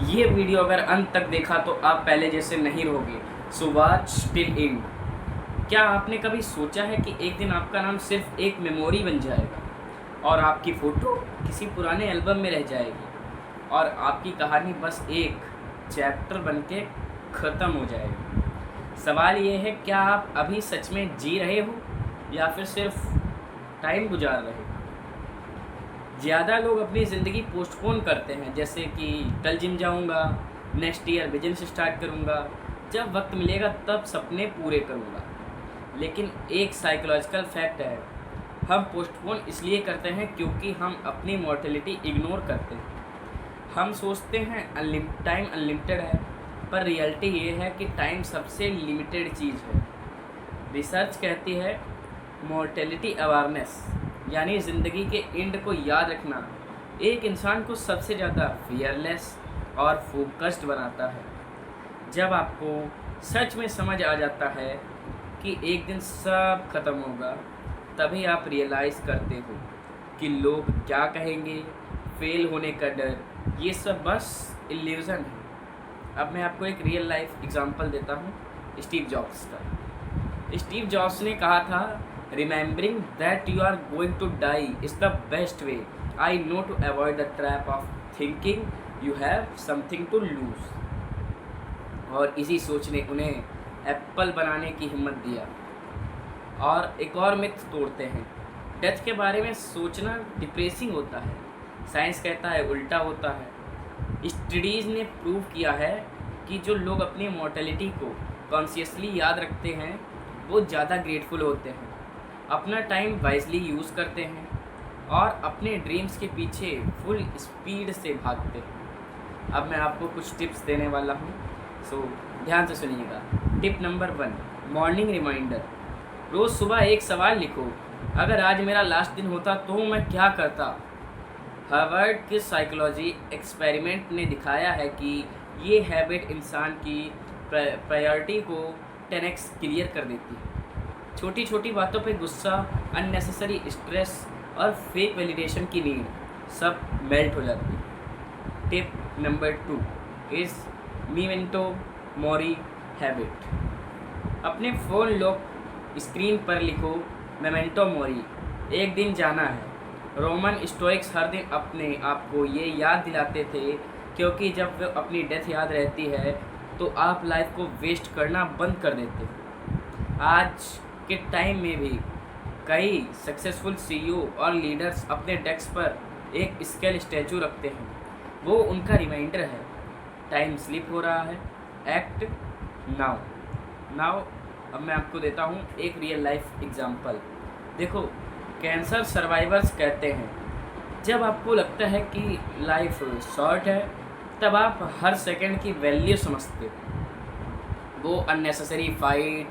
ये वीडियो अगर अंत तक देखा तो आप पहले जैसे नहीं रहोगे। So watch till and. क्या आपने कभी सोचा है कि एक दिन आपका नाम सिर्फ एक मेमोरी बन जाएगा और आपकी फ़ोटो किसी पुराने एल्बम में रह जाएगी और आपकी कहानी बस एक चैप्टर बन के ख़त्म हो जाएगी। सवाल ये है, क्या आप अभी सच में जी रहे हो या फिर सिर्फ टाइम गुजार रहे हो? ज़्यादा लोग अपनी ज़िंदगी पोस्टपोन करते हैं, जैसे कि कल जिम जाऊंगा, नेक्स्ट ईयर बिजनेस स्टार्ट करूंगा, जब वक्त मिलेगा तब सपने पूरे करूंगा। लेकिन एक साइकोलॉजिकल फैक्ट है, हम पोस्टपोन इसलिए करते हैं क्योंकि हम अपनी मॉर्टेलिटी इग्नोर करते हैं। हम सोचते हैं टाइम अनलिमिटेड है, पर रियलिटी ये है कि टाइम सबसे लिमिटेड चीज़ है। रिसर्च कहती है मॉर्टेलिटी अवेयरनेस यानी ज़िंदगी के एंड को याद रखना एक इंसान को सबसे ज़्यादा फियरलेस और फोकस्ड बनाता है। जब आपको सच में समझ आ जाता है कि एक दिन सब खत्म होगा, तभी आप रियलाइज़ करते हो कि लोग क्या कहेंगे, फेल होने का डर, ये सब बस इल्यूज़न है। अब मैं आपको एक रियल लाइफ एग्जांपल देता हूँ स्टीव जॉब्स का। स्टीव जॉब्स ने कहा था, remembering that you are going to die is the best way I know to avoid the trap of thinking you have something to lose. और इसी सोच ने उन्हें एप्पल बनाने की हिम्मत दिया। और एक और मिथ तोड़ते हैं, डेथ के बारे में सोचना डिप्रेसिंग होता है। साइंस कहता है उल्टा होता है। स्टडीज़ ने प्रूव किया है कि जो लोग अपनी मॉर्टेलिटी को कॉन्शियसली याद रखते हैं वो ज़्यादा ग्रेटफुल होते हैं, अपना टाइम वाइजली यूज़ करते हैं और अपने ड्रीम्स के पीछे फुल स्पीड से भागते हैं। अब मैं आपको कुछ टिप्स देने वाला हूँ, सो ध्यान से सुनिएगा। Tip number 1, morning reminder. रोज़ सुबह एक सवाल लिखो, अगर आज मेरा लास्ट दिन होता तो मैं क्या करता। हार्वर्ड के साइकोलॉजी एक्सपेरिमेंट ने दिखाया है कि ये हैबिट इंसान की प्रायोरिटी को 10x क्लियर कर देती है। छोटी छोटी बातों पे गुस्सा, अननेसेसरी स्ट्रेस और फेक वैलिडेशन की नीड सब मेल्ट हो जाती है। Tip number 2 is memento mori habit. अपने फ़ोन लॉक स्क्रीन पर लिखो, मेमेंटो मोरी, एक दिन जाना है। रोमन स्टोइक्स हर दिन अपने आप को ये याद दिलाते थे, क्योंकि जब वे अपनी डेथ याद रहती है तो आप लाइफ को वेस्ट करना बंद कर देते हो। आज के टाइम में भी कई सक्सेसफुल सीईओ और लीडर्स अपने डेस्क पर एक स्केल स्टैचू रखते हैं, वो उनका रिमाइंडर है, टाइम स्लिप हो रहा है, एक्ट नाउ। अब मैं आपको देता हूँ एक रियल लाइफ एग्जांपल। देखो, कैंसर सर्वाइवर्स कहते हैं, जब आपको लगता है कि लाइफ शॉर्ट है तब आप हर सेकंड की वैल्यू समझते हो। वो अननेसेसरी फाइट,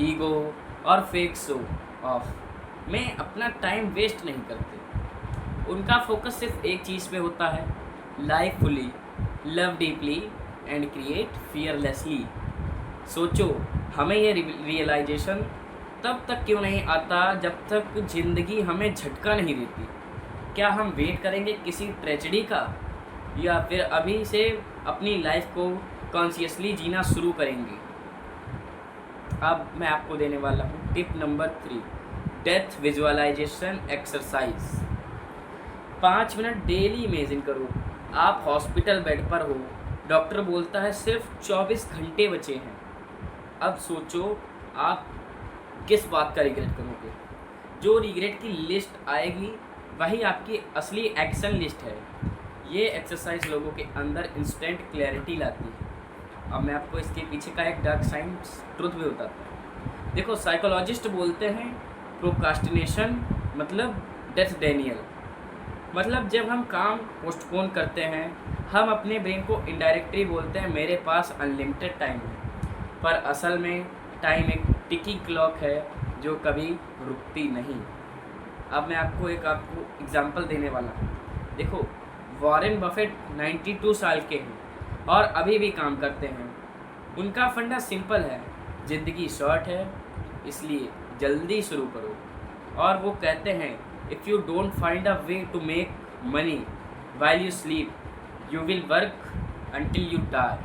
ईगो और फेक शो ऑफ में अपना टाइम वेस्ट नहीं करते। उनका फोकस सिर्फ एक चीज़ पे होता है, life fully, love deeply and create fearlessly. सोचो, हमें ये रियलाइजेशन तब तक क्यों नहीं आता जब तक ज़िंदगी हमें झटका नहीं देती। क्या हम वेट करेंगे किसी ट्रेजेडी का, या फिर अभी से अपनी लाइफ को कॉन्शियसली जीना शुरू करेंगे? अब मैं आपको देने वाला हूँ tip number 3, death visualisation exercise. 5 minute daily imagine करो, आप हॉस्पिटल बेड पर हो, डॉक्टर बोलता है सिर्फ 24 घंटे बचे हैं। अब सोचो आप किस बात का रिग्रेट करोगे। जो रिग्रेट की लिस्ट आएगी वही आपकी असली एक्शन लिस्ट है। ये एक्सरसाइज लोगों के अंदर इंस्टेंट क्लैरिटी लाती है। अब मैं आपको इसके पीछे का एक डार्क साइंस ट्रुथ भी बताता हूँ। देखो, साइकोलॉजिस्ट बोलते हैं प्रोक्रास्टिनेशन मतलब डेथ डेनियल। मतलब जब हम काम पोस्टपोन करते हैं, हम अपने ब्रेन को इनडायरेक्टली बोलते हैं मेरे पास अनलिमिटेड टाइम है, पर असल में टाइम एक टिकी क्लॉक है जो कभी रुकती नहीं। अब मैं आपको एग्जांपल देने वाला हूँ। देखो, वॉरेन बफेट 92 साल के हैं और अभी भी काम करते हैं। उनका फंडा सिंपल है, ज़िंदगी शॉर्ट है इसलिए जल्दी शुरू करो। और वो कहते हैं, if you don't find a way to make money while you sleep, you will work until you die।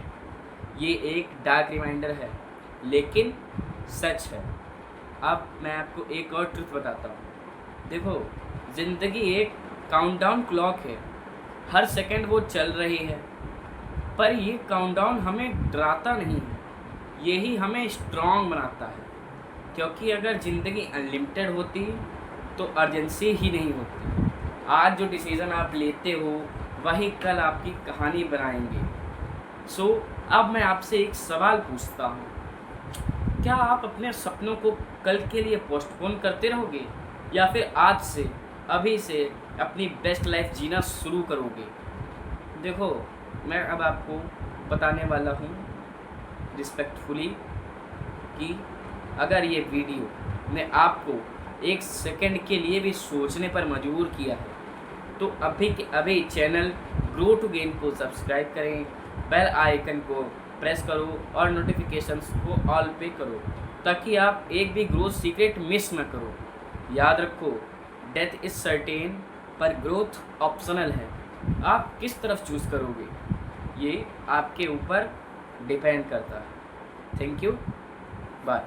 ये एक डार्क रिमाइंडर है लेकिन सच है। अब मैं आपको एक और ट्रुथ बताता हूँ। देखो, ज़िंदगी एक काउंटडाउन क्लॉक है, हर सेकंड वो चल रही है, पर ये काउंटडाउन हमें डराता नहीं है, यही हमें स्ट्रॉन्ग बनाता है। क्योंकि अगर ज़िंदगी अनलिमिटेड होती तो अर्जेंसी ही नहीं होती। आज जो डिसीज़न आप लेते हो वही कल आपकी कहानी बनाएंगे। सो अब मैं आपसे एक सवाल पूछता हूँ, क्या आप अपने सपनों को कल के लिए पोस्टपोन करते रहोगे या फिर आज से, अभी से अपनी बेस्ट लाइफ जीना शुरू करोगे? देखो, मैं अब आपको बताने वाला हूँ रिस्पेक्टफुली कि अगर ये वीडियो ने आपको एक सेकंड के लिए भी सोचने पर मजबूर किया है तो अभी के अभी चैनल ग्रो टू गेन को सब्सक्राइब करें, बेल आइकन को प्रेस करो और नोटिफिकेशंस को ऑल पे करो ताकि आप एक भी ग्रोथ सीक्रेट मिस न करो। याद रखो, डेथ इज़ सर्टेन पर ग्रोथ ऑप्शनल है। आप किस तरफ चूज़ करोगे ये आपके ऊपर डिपेंड करता है। Thank you, bye.